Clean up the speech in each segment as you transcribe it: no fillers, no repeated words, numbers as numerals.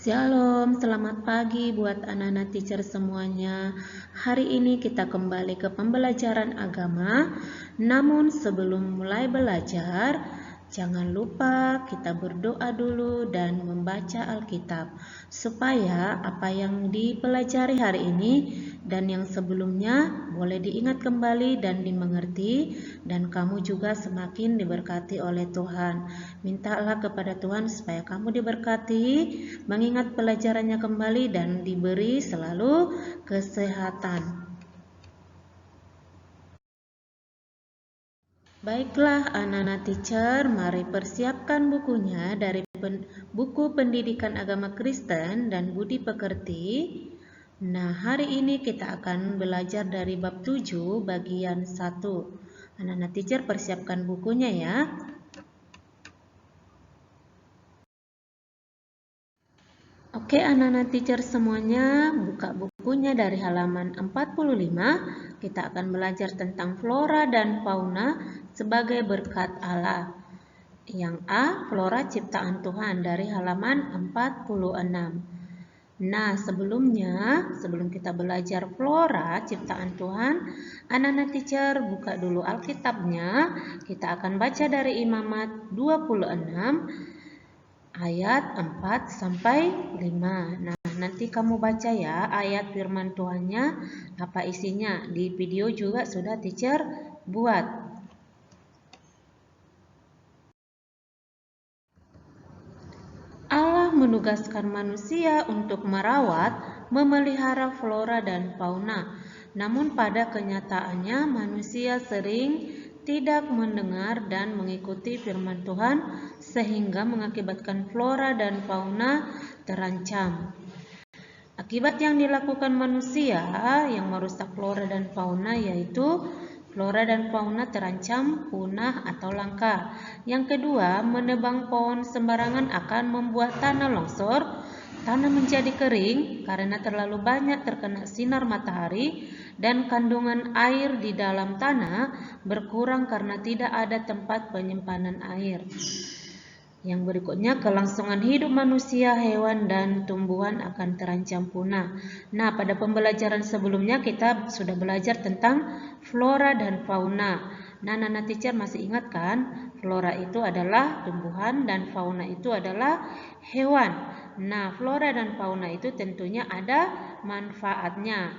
Shalom, selamat pagi buat anak-anak teacher semuanya. Hari ini kita kembali ke pembelajaran agama. Namun sebelum mulai belajar, jangan lupa kita berdoa dulu dan membaca Alkitab, supaya apa yang dipelajari hari ini dan yang sebelumnya boleh diingat kembali dan dimengerti, dan kamu juga semakin diberkati oleh Tuhan. Mintalah kepada Tuhan supaya kamu diberkati, mengingat pelajarannya kembali, dan diberi selalu kesehatan. Baiklah anak-anak teacher, mari persiapkan bukunya dari buku Pendidikan Agama Kristen dan Budi Pekerti. Nah, hari ini kita akan belajar dari bab 7 bagian 1. Anak-anak teacher persiapkan bukunya ya. Oke anak-anak teacher semuanya, buka bukunya dari halaman 45. Kita akan belajar tentang flora dan fauna sebagai berkat Allah. Yang A, flora ciptaan Tuhan dari halaman 46. Nah, sebelum kita belajar flora ciptaan Tuhan, anak-anak teacher buka dulu Alkitabnya. Kita akan baca dari Imamat 26 ayat 4 sampai 5. Nah, nanti kamu baca ya ayat firman Tuhannya, apa isinya. Di video juga sudah teacher buat. Allah menugaskan manusia untuk merawat, memelihara flora dan fauna. Namun pada kenyataannya manusia sering tidak mendengar dan mengikuti firman Tuhan, sehingga mengakibatkan flora dan fauna terancam. Akibat yang dilakukan manusia yang merusak flora dan fauna yaitu flora dan fauna terancam punah atau langka. Yang kedua, menebang pohon sembarangan akan membuat tanah longsor, tanah menjadi kering karena terlalu banyak terkena sinar matahari, dan kandungan air di dalam tanah berkurang karena tidak ada tempat penyimpanan air. Yang berikutnya, kelangsungan hidup manusia, hewan, dan tumbuhan akan terancam punah. Nah, pada pembelajaran sebelumnya kita sudah belajar tentang flora dan fauna. Nah, anak teacher masih ingat kan? Flora itu adalah tumbuhan dan fauna itu adalah hewan. Nah, flora dan fauna itu tentunya ada manfaatnya.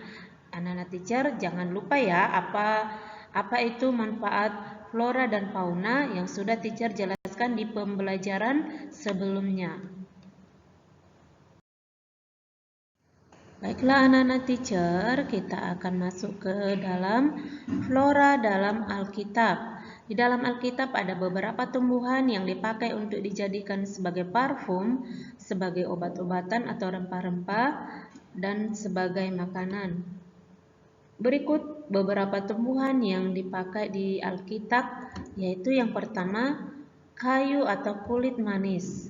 Anak-anak teacher jangan lupa ya apa itu manfaat flora dan fauna yang sudah teacher jelaskan di pembelajaran sebelumnya. Baiklah anak-anak teacher, kita akan masuk ke dalam flora dalam Alkitab. Di dalam Alkitab ada beberapa tumbuhan yang dipakai untuk dijadikan sebagai parfum, sebagai obat-obatan atau rempah-rempah, dan sebagai makanan. Berikut beberapa tumbuhan yang dipakai di Alkitab, yaitu yang pertama, kayu atau kulit manis.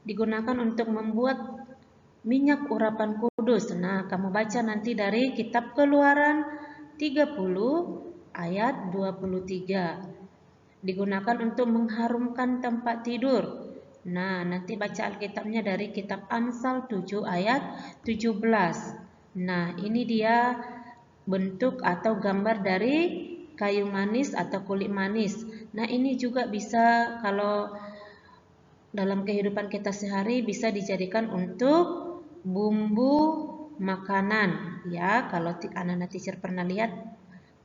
Digunakan untuk membuat minyak urapan kudus. Nah, kamu baca nanti dari kitab Keluaran 30 ayat 23. Digunakan untuk mengharumkan tempat tidur. Nah, nanti baca Alkitabnya dari kitab Amsal 7 ayat 17. Nah, ini dia bentuk atau gambar dari kayu manis atau kulit manis. Nah, ini juga bisa kalau dalam kehidupan kita sehari bisa dijadikan untuk bumbu makanan ya. Kalau anak-anak teacher pernah lihat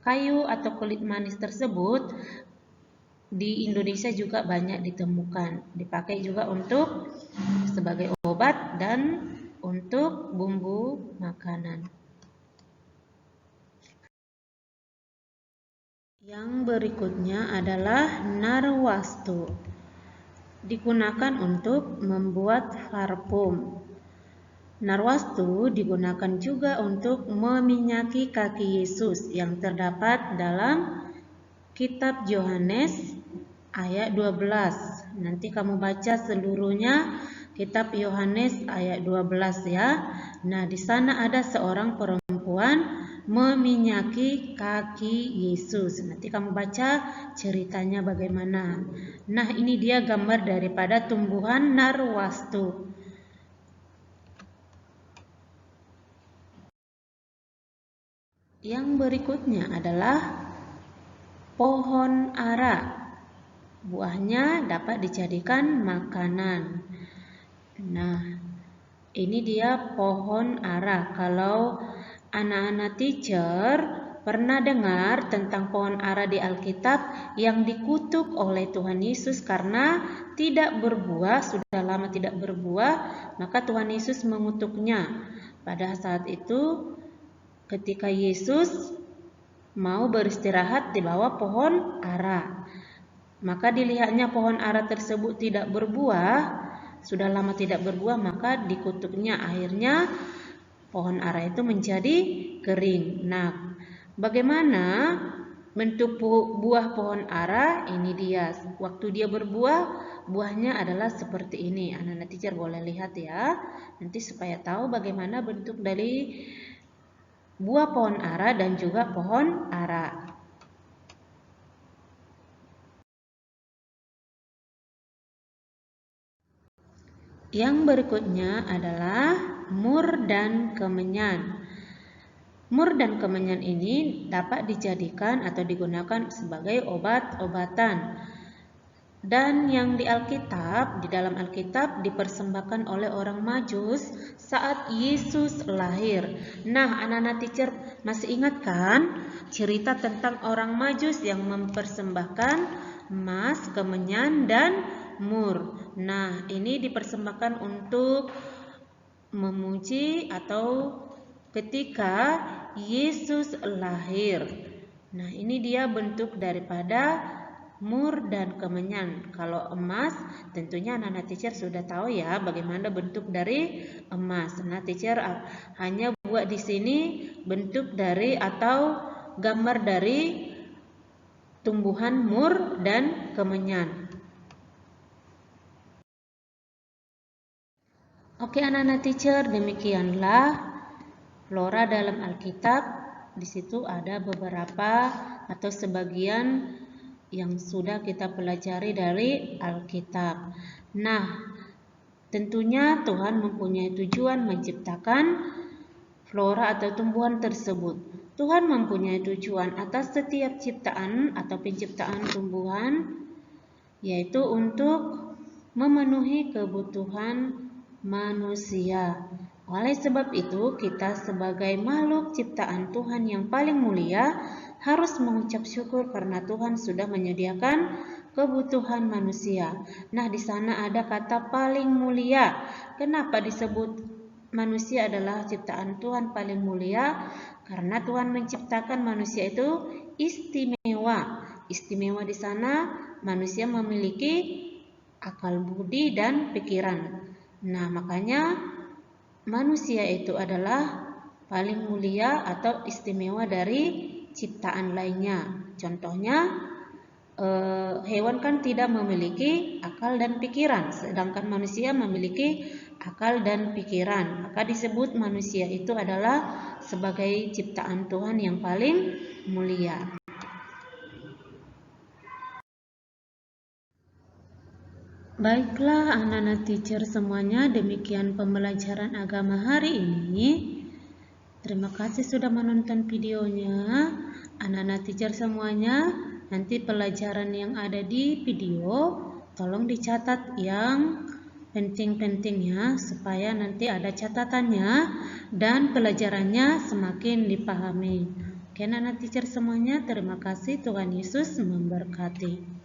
kayu atau kulit manis tersebut di Indonesia juga banyak ditemukan. Dipakai juga untuk sebagai obat dan untuk bumbu makanan. Yang berikutnya adalah narwastu. Digunakan untuk membuat parfum. Narwastu digunakan juga untuk meminyaki kaki Yesus yang terdapat dalam kitab Yohanes ayat 12. Nanti kamu baca seluruhnya kitab Yohanes ayat 12 ya. Nah, di sana ada seorang perempuan meminyaki kaki Yesus. Nanti kamu baca ceritanya bagaimana. Nah, ini dia gambar daripada tumbuhan narwastu. Yang berikutnya adalah pohon ara. Buahnya dapat dijadikan makanan. Nah, ini dia pohon ara. Kalau anak-anak teacher pernah dengar tentang pohon ara di Alkitab yang dikutuk oleh Tuhan Yesus karena tidak berbuah, sudah lama tidak berbuah, maka Tuhan Yesus mengutuknya. Pada saat itu, ketika Yesus mau beristirahat di bawah pohon ara, maka dilihatnya pohon ara tersebut tidak berbuah, sudah lama tidak berbuah, maka dikutuknya. Akhirnya pohon ara itu menjadi kering. Nah, bagaimana bentuk buah pohon ara? Ini dia. Waktu dia berbuah, buahnya adalah seperti ini. Anak-anak teacher boleh lihat ya. Nanti supaya tahu bagaimana bentuk dari buah pohon ara dan juga pohon ara. Yang berikutnya adalah mur dan kemenyan. Mur dan kemenyan ini dapat dijadikan atau digunakan sebagai obat-obatan. Dan yang di Alkitab, di dalam Alkitab dipersembahkan oleh orang Majus saat Yesus lahir. Nah, anak-anak teacher masih ingat kan cerita tentang orang Majus yang mempersembahkan emas, kemenyan, dan mur. Nah, ini dipersembahkan untuk memuji atau ketika Yesus lahir. Nah, ini dia bentuk daripada mur dan kemenyan. Kalau emas, tentunya anak-anak teacher sudah tahu ya bagaimana bentuk dari emas. Nah, teacher hanya buat di sini bentuk dari atau gambar dari tumbuhan mur dan kemenyan. Oke anak-anak teacher, demikianlah flora dalam Alkitab. Di situ ada beberapa atau sebagian yang sudah kita pelajari dari Alkitab. Nah, tentunya Tuhan mempunyai tujuan menciptakan flora atau tumbuhan tersebut. Tuhan mempunyai tujuan atas setiap ciptaan atau penciptaan tumbuhan, yaitu untuk memenuhi kebutuhan manusia. Oleh sebab itu, kita sebagai makhluk ciptaan Tuhan yang paling mulia harus mengucap syukur karena Tuhan sudah menyediakan kebutuhan manusia. Nah, di sana ada kata paling mulia. Kenapa disebut manusia adalah ciptaan Tuhan paling mulia? Karena Tuhan menciptakan manusia itu istimewa. Istimewa di sana manusia memiliki akal budi dan pikiran. Nah, makanya manusia itu adalah paling mulia atau istimewa dari ciptaan lainnya. Contohnya, hewan kan tidak memiliki akal dan pikiran, sedangkan manusia memiliki akal dan pikiran. Maka disebut manusia itu adalah sebagai ciptaan Tuhan yang paling mulia. Baiklah anak-anak teacher semuanya, demikian pembelajaran agama hari ini. Terima kasih sudah menonton videonya. Anak-anak teacher semuanya, nanti pelajaran yang ada di video tolong dicatat yang penting-pentingnya supaya nanti ada catatannya dan pelajarannya semakin dipahami. Oke anak-anak teacher semuanya, terima kasih. Tuhan Yesus memberkati.